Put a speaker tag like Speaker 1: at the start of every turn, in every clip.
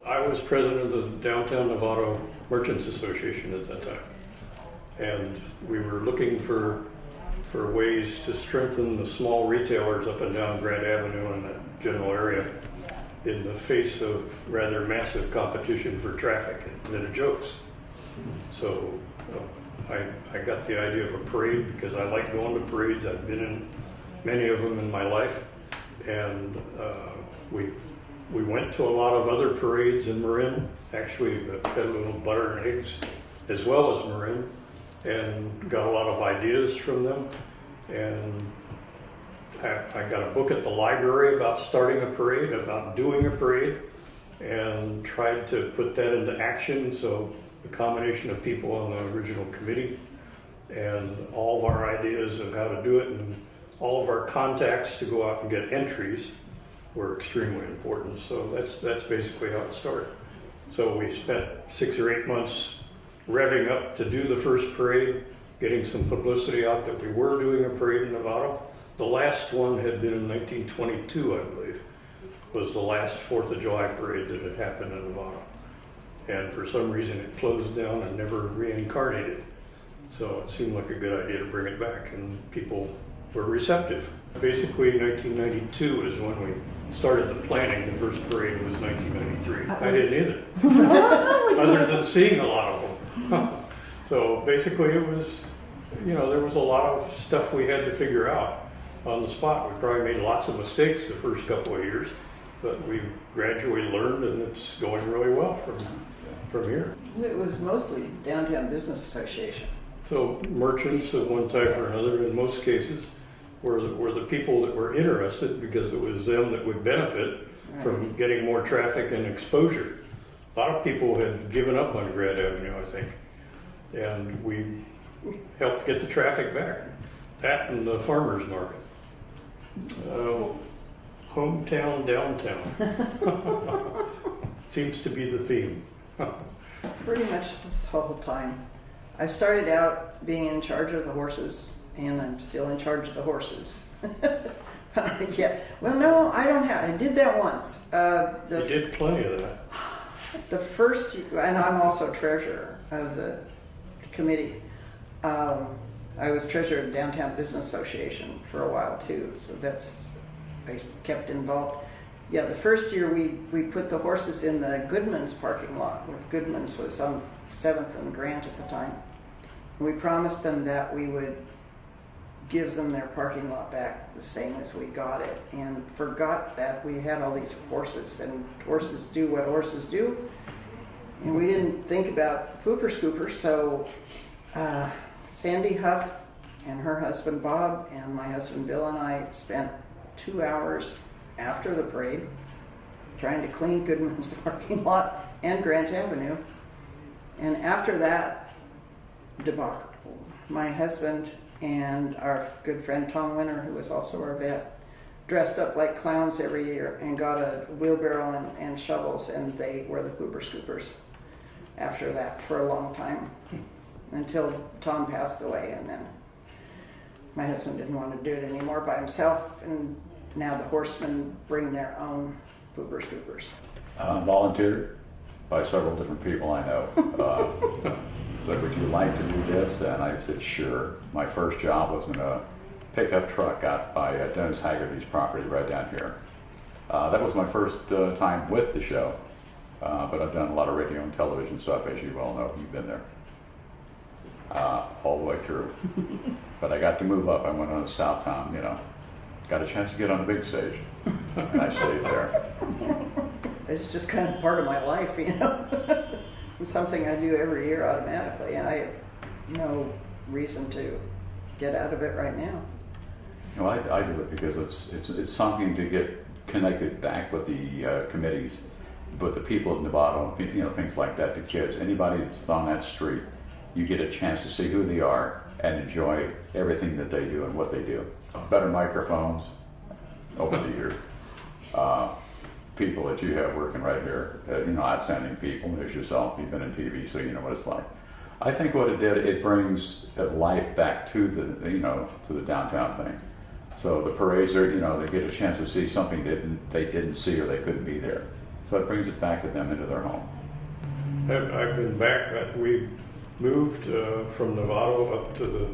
Speaker 1: I was president of the Downtown Novato Merchants Association at that time, and we were looking for ways to strengthen the small retailers up and down Grant Avenue and that general area in the face of rather massive competition for traffic at Minute Jokes. So I got the idea of a parade because I like going to parades. I've been in many of them in my life, and we went to a lot of other parades in Marin, actually Petaluma Butter and Eggs, as well as Marin, and got a lot of ideas from them. And I got a book at the library about starting a parade, about doing a parade, and tried to put that into action. So the combination of people on the original committee and all of our ideas of how to do it and all of our contacts to go out and get entries were extremely important. So that's basically how it started. So we spent 6 or 8 months revving up to do the first parade, getting some publicity out that we were doing a parade in Novato. The last one had been in 1922, I believe, was the last 4th of July parade that had happened in Novato. And for some reason it closed down and never reincarnated. So it seemed like a good idea to bring it back, and people were receptive. Basically 1992 is when we started the planning. The first parade was 1993. I didn't either, other than seeing a lot of them. So basically it was, there was a lot of stuff we had to figure out on the spot. We probably made lots of mistakes the first couple of years, but we gradually learned, and it's going really well from here.
Speaker 2: It was mostly Downtown Business Association.
Speaker 1: So merchants of one type or another, in most cases, were the people that were interested, because it was them that would benefit from getting more traffic and exposure. A lot of people had given up on Grant Avenue, I think, and we helped get the traffic back. That and the farmers market. Hometown, downtown. Seems to be the theme.
Speaker 2: Pretty much this whole time. I started out being in charge of the horses, and I'm still in charge of the horses. Yeah. Well, no, I don't have. I did that once.
Speaker 1: You did plenty of that.
Speaker 2: The first, and I'm also treasurer of the committee. I was treasurer of the Downtown Business Association for a while too, so I kept involved. Yeah, the first year we put the horses in the Goodman's parking lot, where Goodman's was on 7th and Grant at the time. We promised them that we would give them their parking lot back the same as we got it, and forgot that we had all these horses, and horses do what horses do. And we didn't think about pooper scoopers, so Sandy Huff and her husband Bob and my husband Bill and I spent 2 hours after the parade trying to clean Goodman's parking lot and Grant Avenue. And after that debacle, my husband and our good friend Tom Winter, who was also our vet, dressed up like clowns every year and got a wheelbarrow and shovels, and they were the pooper scoopers after that for a long time, until Tom passed away, and then my husband didn't want to do it anymore by himself, and now the horsemen bring their own pooper scoopers.
Speaker 3: Volunteered by several different people I know. Said, would you like to do this? And I said, sure. My first job was in a pickup truck out by Dennis Haggerty's property right down here. That was my first time with the show, but I've done a lot of radio and television stuff, as you well know. You've been there all the way through. But I got to move up. I went on to Southtown, got a chance to get on the big stage, and I stayed there.
Speaker 2: It's just kind of part of my life, It's something I do every year automatically, and I have no reason to get out of it right now.
Speaker 3: No, I do it because it's something to get connected back with the committees, with the people of Novato, things like that, the kids, anybody that's on that street. You get a chance to see who they are and enjoy everything that they do and what they do. Better microphones over the years. People that you have working right here, outstanding people. There's yourself, you've been in TV, so you know what it's like. I think what it did, it brings life back to the, to the downtown thing. So the parades are, they get a chance to see something they didn't see or they couldn't be there. So it brings it back to them into their home.
Speaker 1: I've been back. We moved from Novato up to the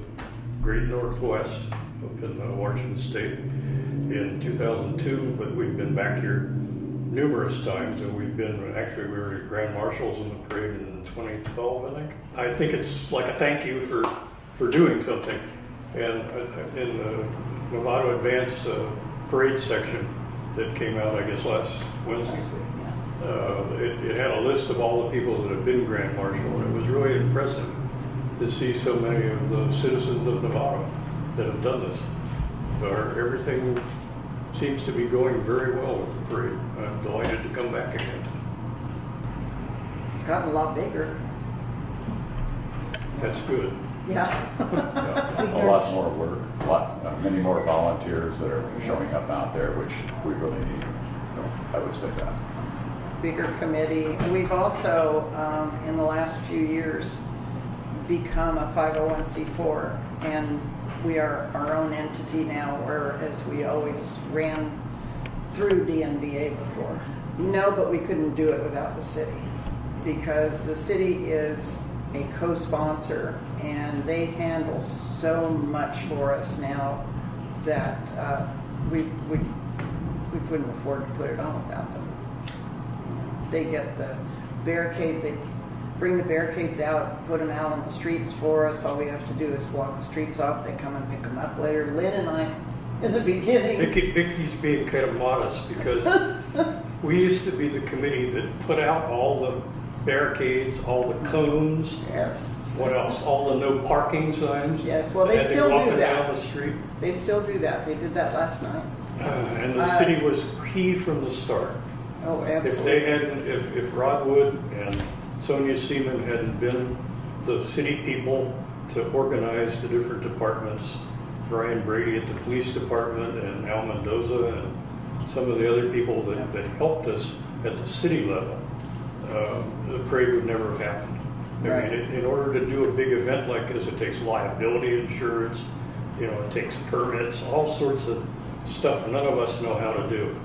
Speaker 1: Great Northwest up in Washington State in 2002, but we've been back here numerous times, and we were at Grand Marshals in the parade in 2012, I think. I think it's like a thank you for doing something. And in the Novato Advance parade section that came out, I guess, last Wednesday,
Speaker 2: Last week, yeah.
Speaker 1: it had a list of all the people that have been Grand Marshal, and it was really impressive to see so many of the citizens of Novato that have done this. Everything seems to be going very well with the parade. I'm delighted to come back again.
Speaker 2: It's gotten a lot bigger.
Speaker 1: That's good.
Speaker 2: Yeah.
Speaker 3: A lot more work, many more volunteers that are showing up out there, which we really need. So I would say that.
Speaker 2: Bigger committee. We've also, in the last few years, become a 501c4, and we are our own entity now, whereas we always ran through DNVA before. No, but we couldn't do it without the city, because the city is a co-sponsor, and they handle so much for us now that we couldn't afford to put it on without them. They get the barricades, they bring the barricades out, put them out on the streets for us. All we have to do is block the streets off. They come and pick them up later. Lynn and I, in the beginning.
Speaker 1: Vicky's being kind of modest, because we used to be the committee that put out all the barricades, all the cones.
Speaker 2: Yes.
Speaker 1: What else? All the no parking signs.
Speaker 2: Yes, well, they
Speaker 1: As
Speaker 2: still do
Speaker 1: walking
Speaker 2: that.
Speaker 1: down the street.
Speaker 2: They still do that. They did that last night.
Speaker 1: And the city was key from the start.
Speaker 2: Oh,
Speaker 1: If
Speaker 2: absolutely.
Speaker 1: they hadn't, if Rod Wood and Sonia Seaman hadn't been the city people to organize the different departments, Brian Brady at the police department and Al Mendoza and some of the other people that helped us at the city level, the parade would never have happened.
Speaker 2: Right.
Speaker 1: I mean, in order to do a big event like this, it takes liability insurance, it takes permits, all sorts of stuff none of us know how to do.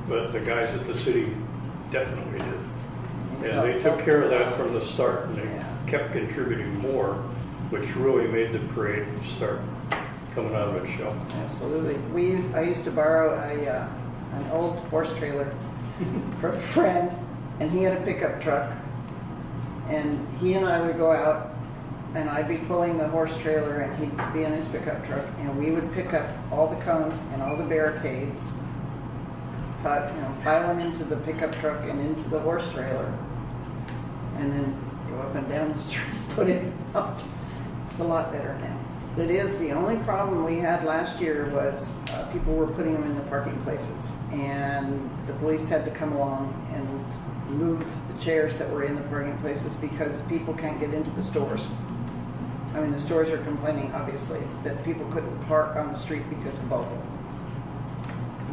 Speaker 1: But the guys at the city definitely did. And they took care of that from the start, and they kept contributing more, which really made the parade start coming out of its shell.
Speaker 2: Absolutely. I used to borrow an old horse trailer from a friend, and he had a pickup truck, and he and I would go out, and I'd be pulling the horse trailer, and he'd be in his pickup truck, and we would pick up all the cones and all the barricades, pile them into the pickup truck and into the horse trailer, and then go up and down the street, put it out. It's a lot better now. It is. The only problem we had last year was people were putting them in the parking places, and the police had to come along and move the chairs that were in the parking places because people can't get into the stores. I mean, the stores are complaining, obviously, that people couldn't park on the street because of both of them.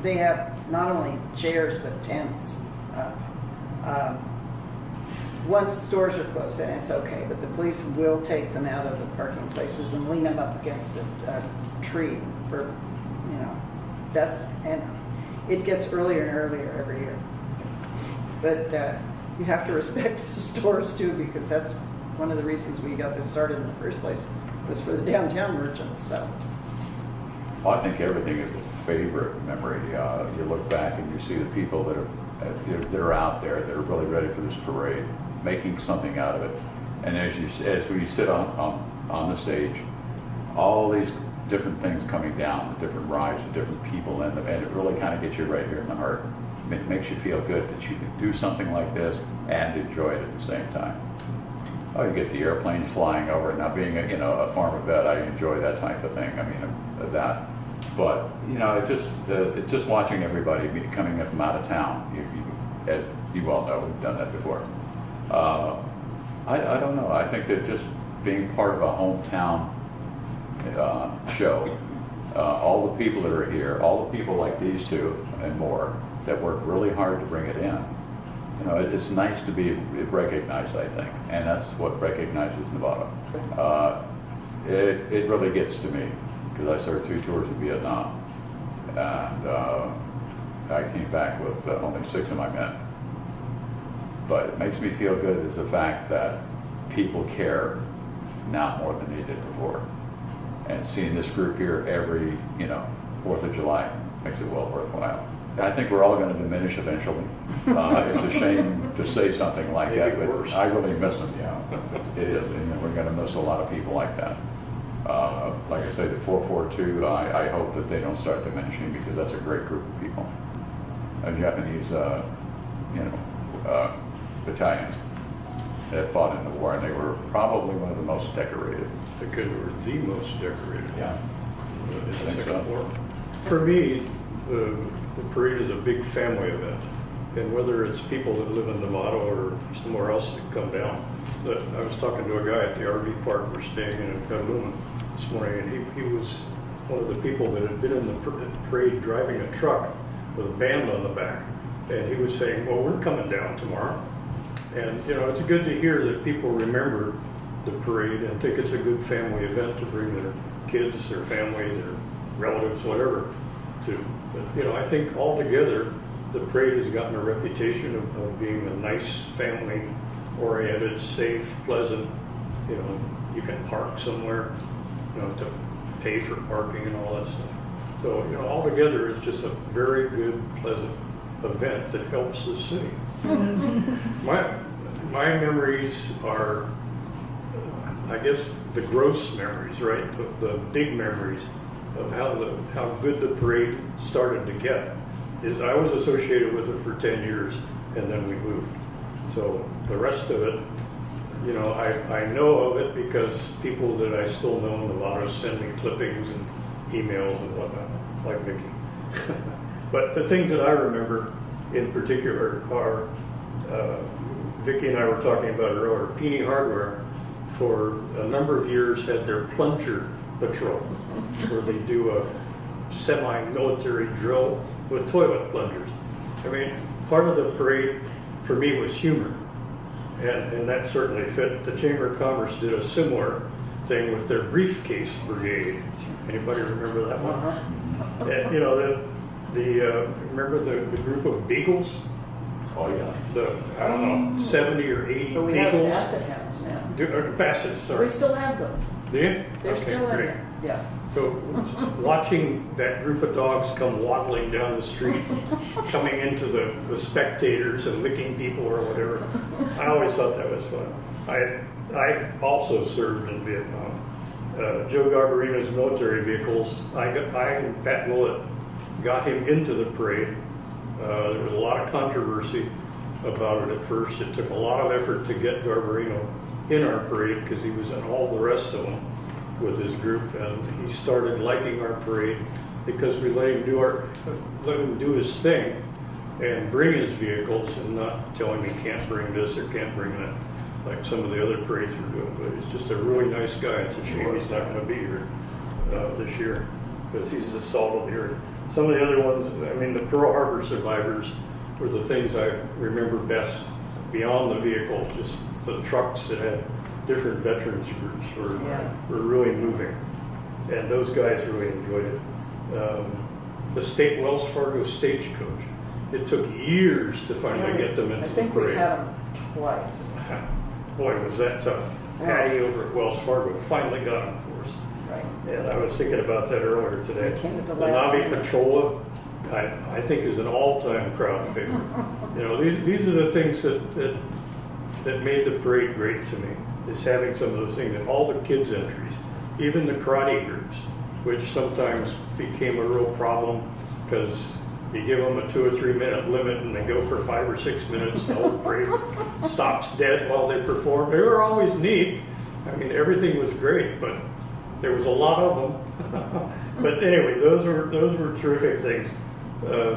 Speaker 2: They have not only chairs, but tents up. Once the stores are closed, then it's okay, but the police will take them out of the parking places and lean them up against a tree for, and it gets earlier and earlier every year. But you have to respect the stores too, because that's one of the reasons we got this started in the first place, was for the downtown merchants, so.
Speaker 3: Well, I think everything is a favorite memory. You look back and you see the people that are out there that are really ready for this parade, making something out of it. And as we sit on the stage, all these different things coming down, different rides, different people in them, and it really kind of gets you right here in the heart. It makes you feel good that you can do something like this and enjoy it at the same time. Oh, you get the airplanes flying over. Now, being a former vet, I enjoy that type of thing. I mean, that. But it's just watching everybody coming from out of town. As you well know, we've done that before. I don't know. I think that just being part of a hometown show, all the people that are here, all the people like these two and more that work really hard to bring it in. It's nice to be recognized, I think, and that's what recognizes Novato. It really gets to me, because I served 2 tours in Vietnam, and I came back with only 6 of my men. But it makes me feel good is the fact that people care now more than they did before. And seeing this group here every, 4th of July makes it well worthwhile. I think we're all going to diminish eventually. It's a shame to say something like that,
Speaker 1: Maybe
Speaker 3: but
Speaker 1: worse.
Speaker 3: I really miss them, It is, and we're going to miss a lot of people like that. Like I say, the 442, I hope that they don't start diminishing because that's a great group of people. Japanese, battalions that fought in the war, and they were probably one of the most decorated.
Speaker 1: Because they were the most decorated.
Speaker 3: Yeah.
Speaker 1: In the
Speaker 3: think
Speaker 1: Second
Speaker 3: so.
Speaker 1: War. For me, the parade is a big family event. And whether it's people that live in Novato or somewhere else that come down. I was talking to a guy at the RV park we're staying in Petaluma this morning, and he was one of the people that had been in the parade driving a truck with a band on the back. And he was saying, well, we're coming down tomorrow. And, it's good to hear that people remember the parade and think it's a good family event to bring their kids, their family, their relatives, whatever, to. But, I think altogether, the parade has gotten a reputation of being a nice, family-oriented, safe, pleasant, you can park somewhere, to pay for parking and all that stuff. So, altogether, it's just a very good, pleasant event that helps the city. My memories are, I guess, the gross memories, right? The big memories of how good the parade started to get is I was associated with it for 10 years and then we moved. So the rest of it, I know of it because people that I still know in Novato send me clippings and emails and whatnot, like Vicky. But the things that I remember in particular are, Vicky and I were talking about it earlier, Peony Hardware for a number of years had their plunger patrol, where they do a semi-military drill with toilet plungers. I mean, part of the parade for me was humor, and that certainly fit. The Chamber of Commerce did a similar thing with their briefcase brigade. Anybody remember that one? And, remember the group of beagles?
Speaker 3: Oh, yeah.
Speaker 1: I don't know, 70 or 80
Speaker 2: But we have
Speaker 1: beagles.
Speaker 2: basset hounds now.
Speaker 1: Bassets, sorry.
Speaker 2: We still have them.
Speaker 1: Do you?
Speaker 2: They're
Speaker 1: Okay,
Speaker 2: still in
Speaker 1: great.
Speaker 2: there. Yes.
Speaker 1: So watching that group of dogs come waddling down the street, coming into the spectators and licking people or whatever, I always thought that was fun. I also served in Vietnam. Joe Garbarino's military vehicles, I and Pat Willat got him into the parade. There was a lot of controversy about it at first. It took a lot of effort to get Garbarino in our parade because he was in all the rest of them with his group, and he started liking our parade because we let him do his thing and bring his vehicles and not tell him he can't bring this or can't bring that like some of the other parades were doing. But he's just a really nice guy. It's a shame he's not going to be here this year because he's the salt of the earth. Some of the other ones, the Pearl Harbor survivors were the things I remember best beyond the vehicle, just the trucks that had different veterans groups were really moving. And those guys really enjoyed it. The state Wells Fargo stagecoach, it took years to finally get them into
Speaker 2: I think
Speaker 1: the parade.
Speaker 2: we've had them twice.
Speaker 1: Boy, was that tough. Patty over at Wells Fargo finally got them for us.
Speaker 2: Right.
Speaker 1: And I was thinking about that earlier today.
Speaker 2: They came at the
Speaker 1: The
Speaker 2: last
Speaker 1: Navi
Speaker 2: minute.
Speaker 1: Patrola, I think is an all-time crowd favorite. These are the things that made the parade great to me, is having some of those things, and all the kids' entries, even the karate groups, which sometimes became a real problem because you give them a 2 or 3 minute limit and they go for 5 or 6 minutes, the whole parade stops dead while they perform. They were always neat. Everything was great, but there was a lot of them. But anyway, those were terrific things.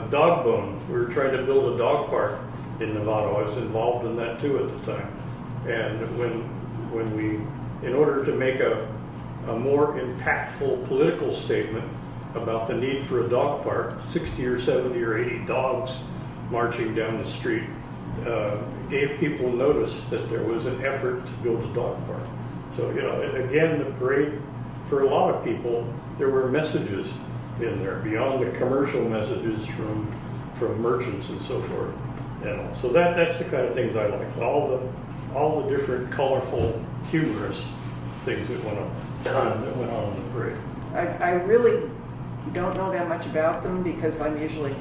Speaker 1: Dog bone, we were trying to build a dog park in Novato. I was involved in that too at the time. And when we, in order to make a more impactful political statement about the need for a dog park, 60 or 70 or 80 dogs marching down the street gave people notice that there was an effort to build a dog park. So, again, the parade, for a lot of people, there were messages in there beyond the commercial messages from merchants and so forth. You know, so that's the kind of things I like. All the different colorful, humorous things that went on in the parade.
Speaker 2: I really don't know that much about them because I'm usually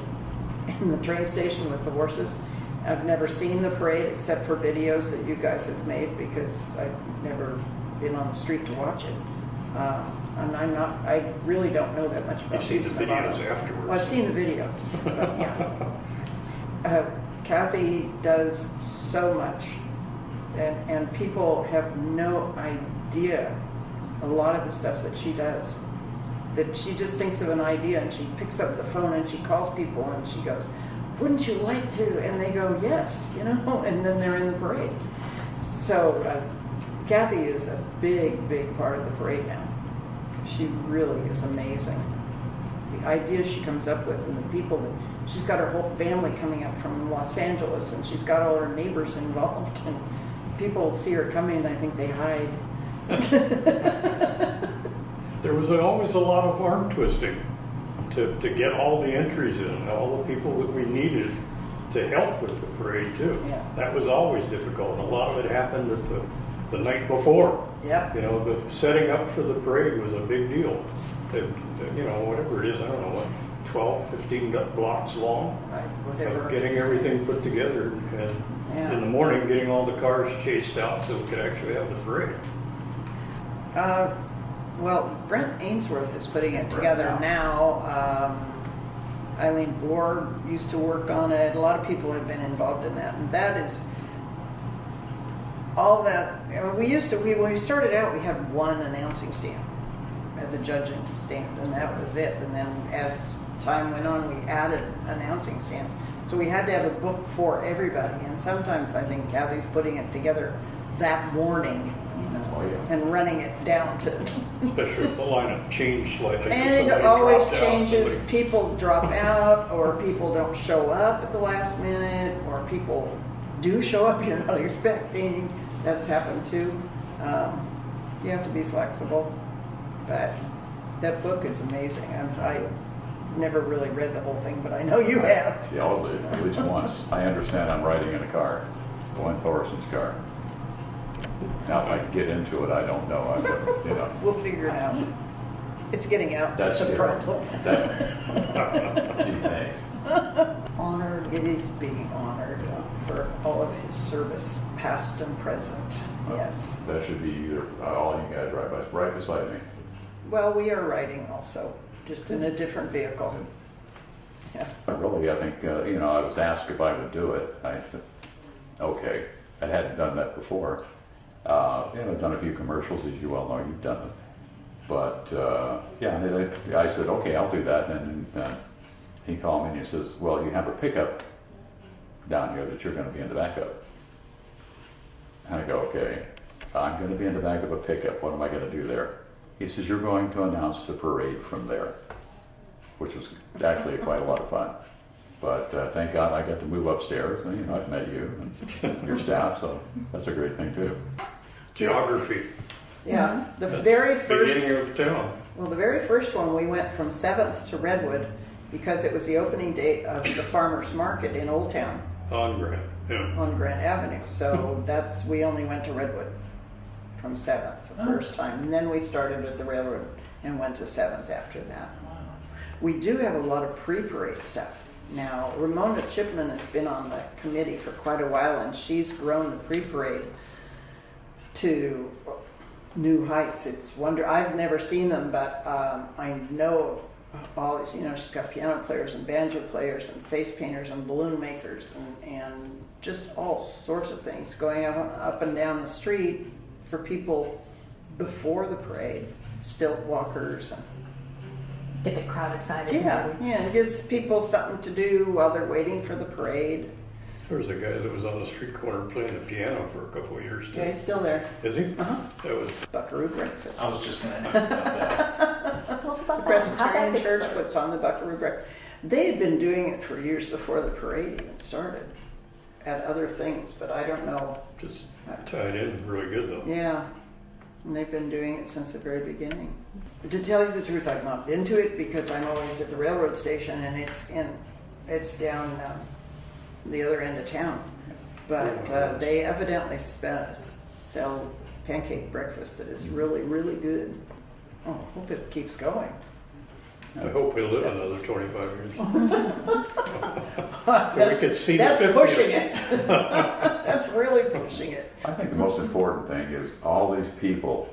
Speaker 2: in the train station with the horses. I've never seen the parade except for videos that you guys have made because I've never been on the street to watch it. And I really don't know that much about
Speaker 1: You've seen the
Speaker 2: Novato.
Speaker 1: videos afterwards.
Speaker 2: Well, I've seen the videos, but yeah. Kathy does so much, and people have no idea a lot of the stuff that she does. That she just thinks of an idea and she picks up the phone and she calls people and she goes, "Wouldn't you like to?" And they go, "Yes," you know, and then they're in the parade. So Kathy is a big, big part of the parade now. She really is amazing. The ideas she comes up with and the people that she's got her whole family coming up from Los Angeles and she's got all her neighbors involved and people see her coming and I think they hide.
Speaker 1: There was always a lot of arm twisting to get all the entries in, all the people that we needed to help with the parade too.
Speaker 2: Yeah.
Speaker 1: That was always difficult, and a lot of it happened at the night before.
Speaker 2: Yep.
Speaker 1: You know, the setting up for the parade was a big deal. You know, whatever it is, I don't know, what, 12, 15 blocks long.
Speaker 2: Right, whatever.
Speaker 1: Of getting everything put together, and
Speaker 2: Yeah.
Speaker 1: in the morning, getting all the cars chased out so we could actually have the parade.
Speaker 2: Well, Brent Ainsworth is putting it together now. Eileen Bohr used to work on it. A lot of people have been involved in that, and that is all that. When we started out, we had one announcing stand at the judging stand, and that was it. And then as time went on, we added announcing stands. So we had to have a book for everybody, and sometimes I think Kathy's putting it together that morning, you know,
Speaker 3: Oh, yeah.
Speaker 2: and running it down to.
Speaker 1: Especially if the lineup changed slightly.
Speaker 2: And it
Speaker 1: Somebody
Speaker 2: always
Speaker 1: dropped out,
Speaker 2: changes.
Speaker 1: somebody-
Speaker 2: People drop out, or people don't show up at the last minute, or people do show up you're not expecting. That's happened too. You have to be flexible. But that book is amazing. I never really read the whole thing, but I know you have.
Speaker 3: Yeah, at least once. I understand I'm riding in a car, Glenn Thorson's car. Now, if I can get into it, I don't know. You know.
Speaker 2: We'll figure it out. It's getting out. That's the
Speaker 3: scary.
Speaker 2: problem.
Speaker 3: Gee, thanks.
Speaker 2: Honored. It is being honored for all of his service, past and present. Yes.
Speaker 3: That should be either all you guys right beside me.
Speaker 2: Well, we are riding also, just in a different vehicle. Yeah.
Speaker 3: Really, I think, you know, I was asked if I would do it. I said, okay. I hadn't done that before. You know, I've done a few commercials, as you well know, you've done them. But, yeah, and I said, okay, I'll do that. And he called me and he says, well, you have a pickup down here that you're going to be in the back of. And I go, okay, I'm going to be in the back of a pickup. What am I going to do there? He says, you're going to announce the parade from there, which was actually quite a lot of fun. But thank God I got to move upstairs. And, you know, I've met you and your staff, so that's a great thing too.
Speaker 1: Geography.
Speaker 2: Yeah. The very
Speaker 1: Beginning
Speaker 2: first,
Speaker 1: of town.
Speaker 2: well, the very first one, we went from 7th to Redwood because it was the opening date of the farmer's market in Old Town
Speaker 1: On Grant, yeah.
Speaker 2: on Grant Avenue. So we only went to Redwood from 7th the first time. And then we started at the railroad and went to 7th after that. We do have a lot of pre-parade stuff. Now, Ramona Chipman has been on the committee for quite a while, and she's grown the pre-parade to new heights. It's I've never seen them, but I know of all. You know, she's got piano players and banjo players and face painters and balloon makers and just all sorts of things going up and down the street for people before the parade, stilt walkers and.
Speaker 4: Get the crowd excited.
Speaker 2: Yeah, it gives people something to do while they're waiting for the parade.
Speaker 1: There was a guy that was on the street corner playing the piano for a couple of years too.
Speaker 2: Yeah, he's still there.
Speaker 1: Is he?
Speaker 2: Uh-huh.
Speaker 1: That was
Speaker 2: Buckaroo Breakfast.
Speaker 5: I was just going to ask about that.
Speaker 4: Tell us
Speaker 2: The
Speaker 4: about that. How'd that
Speaker 2: Presbyterian
Speaker 4: get
Speaker 2: Church
Speaker 4: started?
Speaker 2: puts on the Buckaroo Breakfast. They had been doing it for years before the parade even started at other things, but I don't know.
Speaker 1: just tied in really good though.
Speaker 2: Yeah, and they've been doing it since the very beginning. But to tell you the truth, I've not been to it because I'm always at the railroad station and it's down the other end of town. But they evidently sell pancake breakfast that is really, really good. Oh, hope it keeps going.
Speaker 1: I hope we live another 25 years. So we could see the
Speaker 2: That's
Speaker 1: 50th.
Speaker 2: pushing it. That's really pushing it.
Speaker 3: I think the most important thing is all these people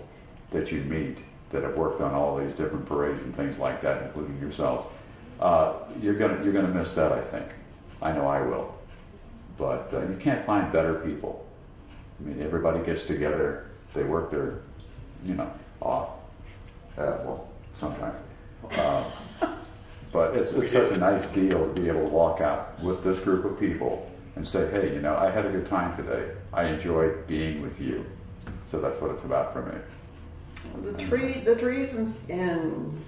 Speaker 3: that you meet that have worked on all these different parades and things like that, including yourself. You're gonna miss that, I think. I know I will. But you can't find better people. I mean, everybody gets together. They work their, off. Well, sometimes. But it's such a nice deal to be able to walk out with this group of people and say, hey, I had a good time today. I enjoyed being with you. So that's what it's about for me.
Speaker 2: The trees and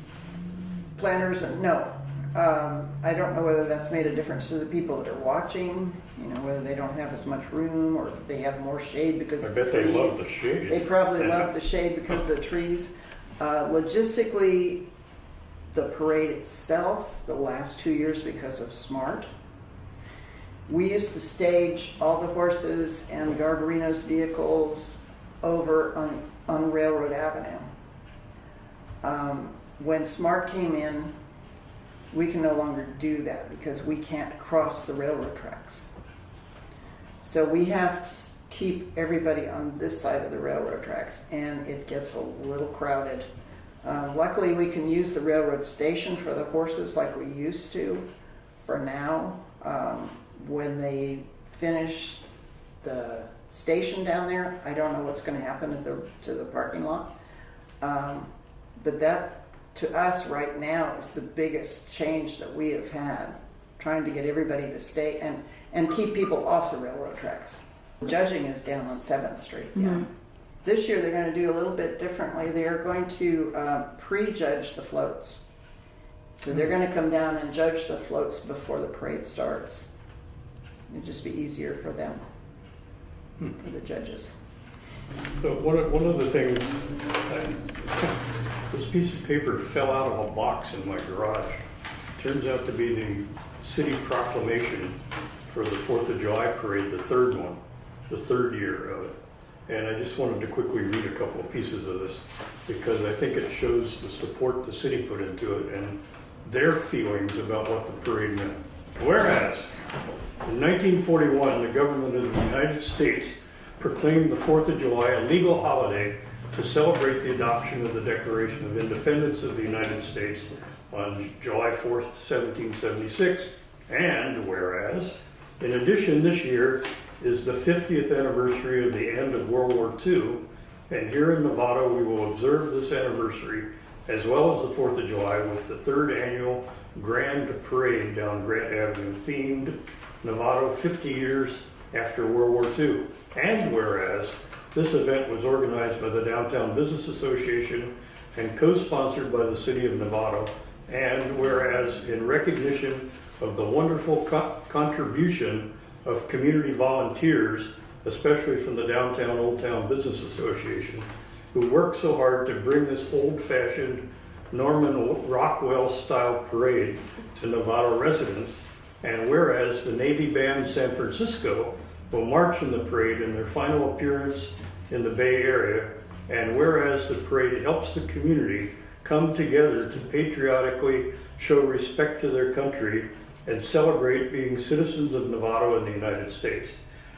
Speaker 2: planters, and no. I don't know whether that's made a difference to the people that are watching, whether they don't have as much room or if they have more shade because
Speaker 1: I
Speaker 2: of the
Speaker 1: bet
Speaker 2: trees.
Speaker 1: they love the shade.
Speaker 2: They probably love the shade because of the trees. Logistically, the parade itself, the last 2 years because of SMART, we used to stage all the horses and Garbarino's vehicles over on Railroad Avenue. When SMART came in, we can no longer do that because we can't cross the railroad tracks. So we have to keep everybody on this side of the railroad tracks, and it gets a little crowded. Luckily, we can use the railroad station for the horses like we used to for now. When they finish the station down there, I don't know what's going to happen to the parking lot. But that, to us right now, is the biggest change that we have had, trying to get everybody to stay and keep people off the railroad tracks. Judging is down on 7th Street.
Speaker 4: Mm-hmm.
Speaker 2: Yeah. This year they're going to do a little bit differently. They are going to pre-judge the floats. So they're going to come down and judge the floats before the parade starts. It'd just be easier for them, for the judges.
Speaker 1: So one of the things, this piece of paper fell out of a box in my garage. Turns out to be the city proclamation for the 4th of July parade, the third one, the third year of it. And I just wanted to quickly read a couple of pieces of this because I think it shows the support the city put into it and their feelings about what the parade meant. Whereas, in 1941, the government of the United States proclaimed the 4th of July a legal holiday to celebrate the adoption of the Declaration of Independence of the United States on July 4th, 1776. And whereas, in addition, this year is the 50th anniversary of the end of World War II, and here in Novato we will observe this anniversary as well as the 4th of July with the 3rd annual Grand Parade down Grant Avenue themed Novato 50 years after World War II. And whereas this event was organized by the Downtown Business Association and co-sponsored by the City of Novato, and whereas in recognition of the wonderful contribution of community volunteers, especially from the Downtown Old Town Business Association, who worked so hard to bring this old-fashioned Norman Rockwell-style parade to Novato residents, and whereas the Navy Band San Francisco will march in the parade in their final appearance in the Bay Area, and whereas the parade helps the community come together to patriotically show respect to their country and celebrate being citizens of Novato and the United States.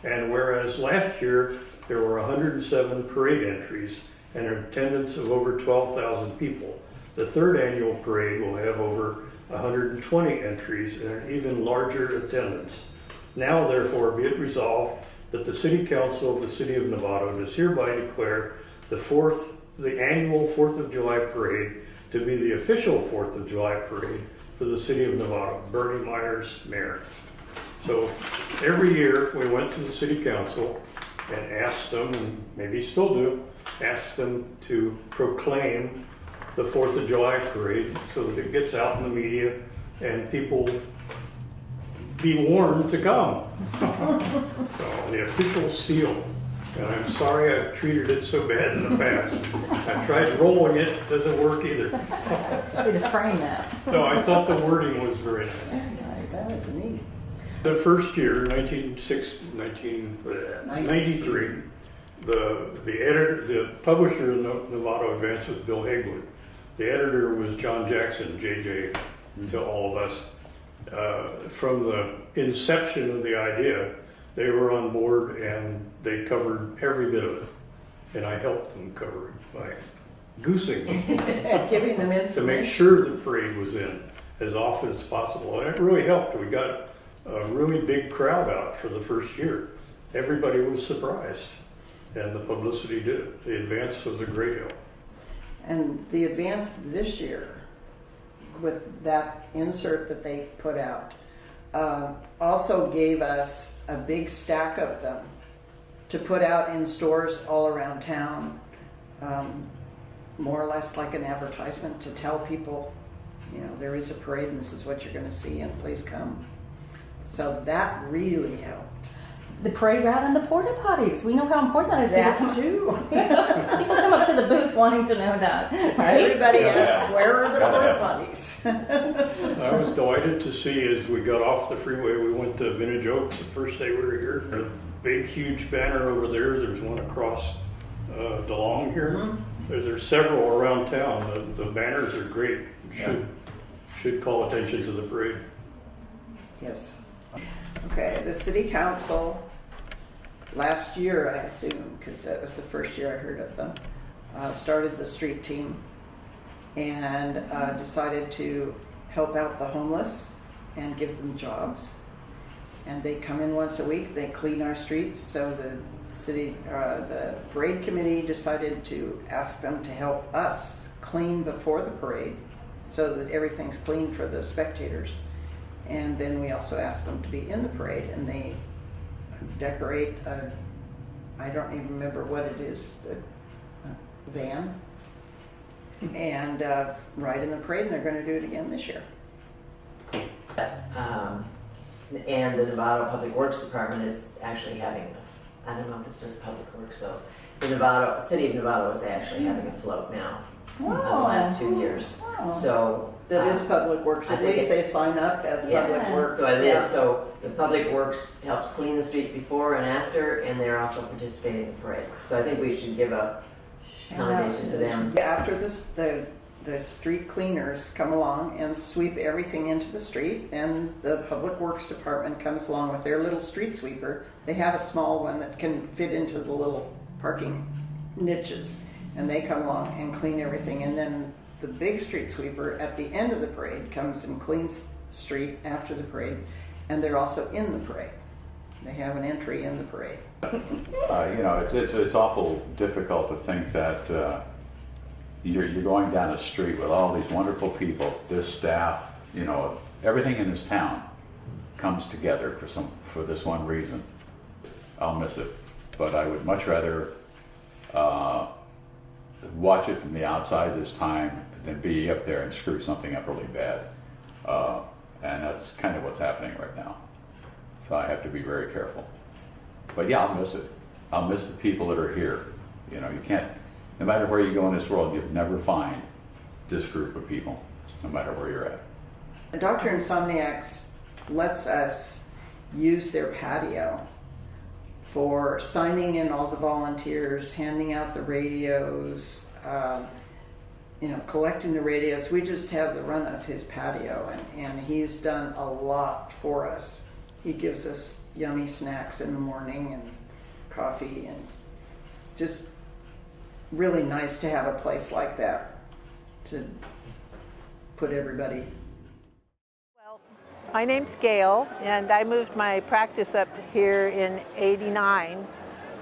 Speaker 1: And whereas last year there were 107 parade entries and an attendance of over 12,000 people, the 3rd annual parade will have over 120 entries and an even larger attendance. Now, therefore, be it resolved that the City Council of the City of Novato does hereby declare the annual 4th of July parade to be the official 4th of July parade for the City of Novato. Bernie Myers, Mayor. So every year we went to the City Council and asked them, and maybe still do, asked them to proclaim the 4th of July parade so that it gets out in the media and people be warned to come. So the official seal. And I'm sorry I've treated it so bad in the past. I tried rolling it, doesn't work either.
Speaker 4: Way to frame that.
Speaker 1: No, I thought the wording was very nice.
Speaker 2: That was neat.
Speaker 1: The first year, 1993, the publisher of Novato Advance was Bill Hegwood. The editor was John Jackson, JJ, to all of us. From the inception of the idea, they were on board and they covered every bit of it. And I helped them cover it by goosing them
Speaker 2: And giving them
Speaker 1: to make
Speaker 2: information.
Speaker 1: sure the parade was in as often as possible. And it really helped. We got a really big crowd out for the first year. Everybody was surprised, and the publicity did it. The advance was a great help.
Speaker 2: And the advance this year, with that insert that they put out, also gave us a big stack of them to put out in stores all around town, more or less like an advertisement to tell people, you know, there is a parade and this is what you're going to see and please come. So that really helped.
Speaker 4: The parade route and the porta potties. We know how important that is.
Speaker 2: That
Speaker 4: People
Speaker 2: too.
Speaker 4: People come up to the booth wanting to know that, right?
Speaker 2: Everybody
Speaker 3: Yeah.
Speaker 2: asks, where are the
Speaker 3: Gotta
Speaker 2: porta
Speaker 3: have
Speaker 2: potties?
Speaker 1: I was delighted to see as we got off the freeway, we went to Vintage Oaks the first day we were here. A big, huge banner over there. There's one across DeLong here. There's several around town. The banners are great. Should call attention to the parade.
Speaker 2: Yes. Okay, the city council, last year, I assume, because that was the first year I heard of them, started the street team and decided to help out the homeless and give them jobs. And they come in once a week, they clean our streets, so the parade committee decided to ask them to help us clean before the parade so that everything's clean for the spectators. And then we also asked them to be in the parade, and they decorate I don't even remember what it is, a van, and ride in the parade, and they're going to do it again this year.
Speaker 5: And the Novato Public Works Department is actually having I don't know if it's just Public Works though. The City of Novato is actually having a float now. The last 2 years.
Speaker 4: Wow.
Speaker 5: So
Speaker 2: That is Public Works.
Speaker 5: I
Speaker 2: At
Speaker 5: think
Speaker 2: least
Speaker 5: it's-
Speaker 2: they sign up as
Speaker 5: Yeah.
Speaker 2: Public Works.
Speaker 5: So it
Speaker 2: Yeah.
Speaker 5: is. So the Public Works helps clean the street before and after, and they're also participating in the parade. So I think we should give a commendation to them.
Speaker 2: After this, the street cleaners come along and sweep everything into the street, and the Public Works Department comes along with their little street sweeper. They have a small one that can fit into the little parking niches, and they come along and clean everything. And then the big street sweeper at the end of the parade comes and cleans the street after the parade, and they're also in the parade. They have an entry in the parade.
Speaker 3: You know, it's awful difficult to think that you're going down a street with all these wonderful people, this staff, you know, everything in this town comes together for this one reason. I'll miss it, but I would much rather watch it from the outside this time than be up there and screw something up really bad. And that's kind of what's happening right now. So I have to be very careful. But yeah, I'll miss it. I'll miss the people that are here. You know, you can't, no matter where you go in this world, you'll never find this group of people, no matter where you're at.
Speaker 2: Dr. Insomniacs lets us use their patio for signing in all the volunteers, handing out the radios, collecting the radios. We just have the run of his patio, and he's done a lot for us. He gives us yummy snacks in the morning and coffee, and just really nice to have a place like that to put everybody.
Speaker 6: Well, my name's Gayle, and I moved my practice up here in '89.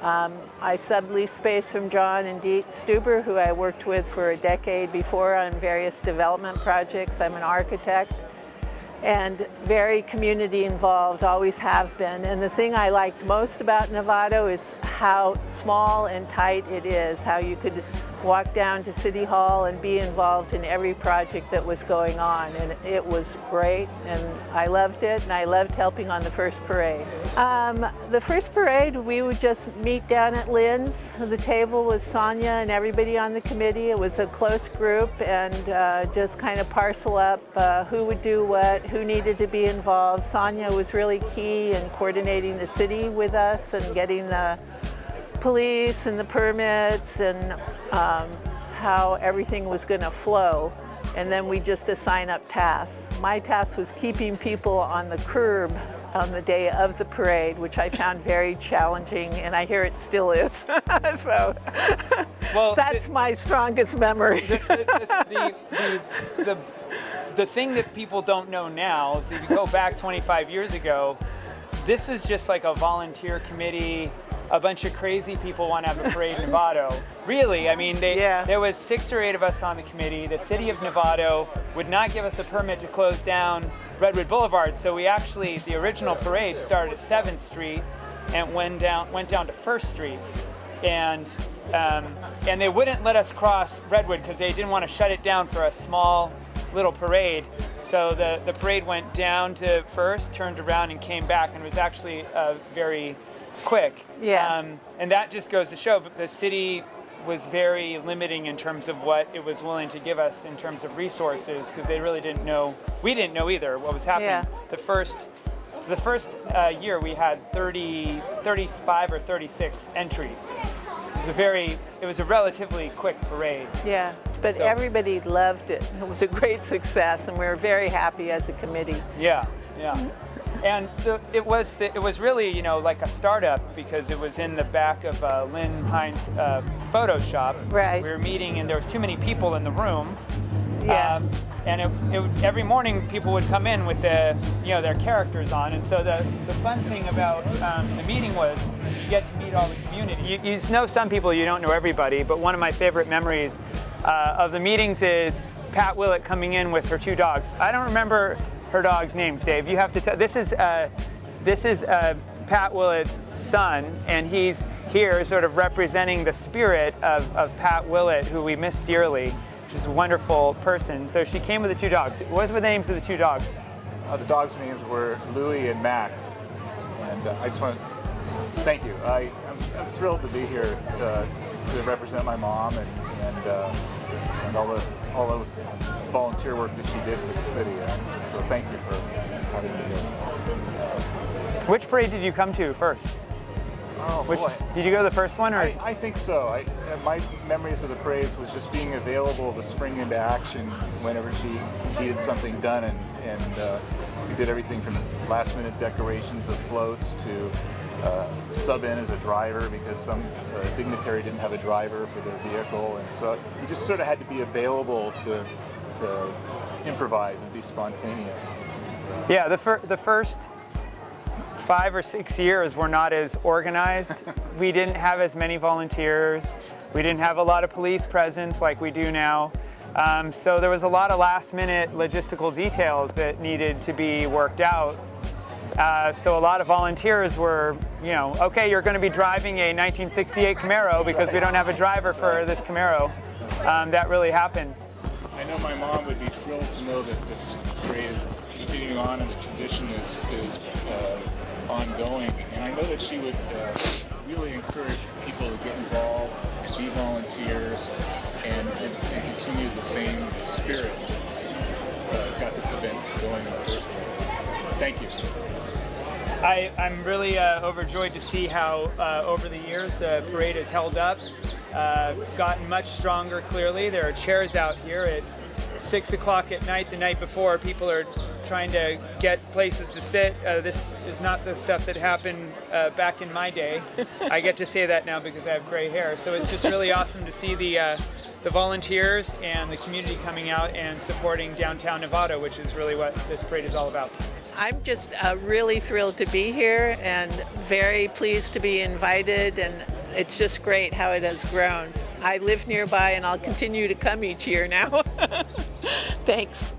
Speaker 6: I subleased space from John and Dee Stuber, who I worked with for a decade before on various development projects. I'm an architect and very community involved, always have been. And the thing I liked most about Novato is how small and tight it is, how you could walk down to City Hall and be involved in every project that was going on. And it was great, and I loved it, and I loved helping on the first parade. The first parade, we would just meet down at Lynn's. The table was Sonia and everybody on the committee. It was a close group, and just kind of parcel up who would do what, who needed to be involved. Sonia was really key in coordinating the city with us and getting the police and the permits and how everything was going to flow. And then we just assign up tasks. My task was keeping people on the curb on the day of the parade, which I found very challenging, and I hear it still is. So
Speaker 7: Well,
Speaker 6: that's my strongest memory.
Speaker 7: The thing that people don't know now is if you go back 25 years ago, this was just like a volunteer committee. A bunch of crazy people want to have a parade in Novato. Really, I mean, there was 6 or 8 of us on the committee. The city of Novato would not give us a permit to close down Redwood Boulevard, so we actually, the original parade started at 7th Street and went down to 1st Street. And they wouldn't let us cross Redwood because they didn't want to shut it down for a small little parade. So the parade went down to 1st, turned around and came back, and it was actually very quick.
Speaker 6: Yeah.
Speaker 7: And that just goes to show, but the city was very limiting in terms of what it was willing to give us in terms of resources, because they really didn't know, we didn't know either what was happening.
Speaker 6: Yeah.
Speaker 7: The first year we had 35 or 36 entries. It was a relatively quick parade.
Speaker 6: Yeah, but
Speaker 7: So-
Speaker 6: everybody loved it. It was a great success, and we were very happy as a committee.
Speaker 7: Yeah. And it was really, like a startup, because it was in the back of Lynn Hines' photo shop.
Speaker 6: Right.
Speaker 7: We were meeting, and there was too many people in the room.
Speaker 6: Yeah.
Speaker 7: And every morning people would come in with their characters on. And so the fun thing about the meeting was you get to meet all the community. You know some people, you don't know everybody, but one of my favorite memories of the meetings is Pat Willat coming in with her 2 dogs. I don't remember her dogs' names, Dave. You have to tell. This is Pat Willat's son, and he's here sort of representing the spirit of Pat Willat, who we miss dearly. She's a wonderful person. So she came with the 2 dogs. What were the names of the 2 dogs?
Speaker 8: The dogs' names were Louie and Max. And I just want to thank you. I'm thrilled to be here to represent my mom and all the volunteer work that she did for the city. So thank you for having me here.
Speaker 7: Which parade did you come to first?
Speaker 8: Oh, boy.
Speaker 7: Did you go to the first one, or?
Speaker 8: I think so. My memories of the parades was just being available to spring into action whenever she needed something done, and we did everything from last-minute decorations of floats to sub in as a driver because some dignitary didn't have a driver for their vehicle, and so you just sort of had to be available to improvise and be spontaneous.
Speaker 7: Yeah, the first 5 or 6 years were not as organized. We didn't have as many volunteers. We didn't have a lot of police presence like we do now. So there was a lot of last-minute logistical details that needed to be worked out. So a lot of volunteers were, okay, you're going to be driving a 1968 Camaro because we don't have a driver for this Camaro. That really happened.
Speaker 8: I know my mom would be thrilled to know that this parade is continuing on and the tradition is ongoing. And I know that she would really encourage people to get involved and be volunteers and continue the same spirit that got this event going in the first place. Thank you.
Speaker 7: I'm really overjoyed to see how over the years the parade has held up, gotten much stronger clearly. There are chairs out here at 6 o'clock at night the night before. People are trying to get places to sit. This is not the stuff that happened back in my day. I get to say that now because I have gray hair. So it's just really awesome to see the volunteers and the community coming out and supporting downtown Novato, which is really what this parade is all about.
Speaker 6: I'm just really thrilled to be here and very pleased to be invited, and it's just great how it has grown. I live nearby and I'll continue to come each year now. Thanks.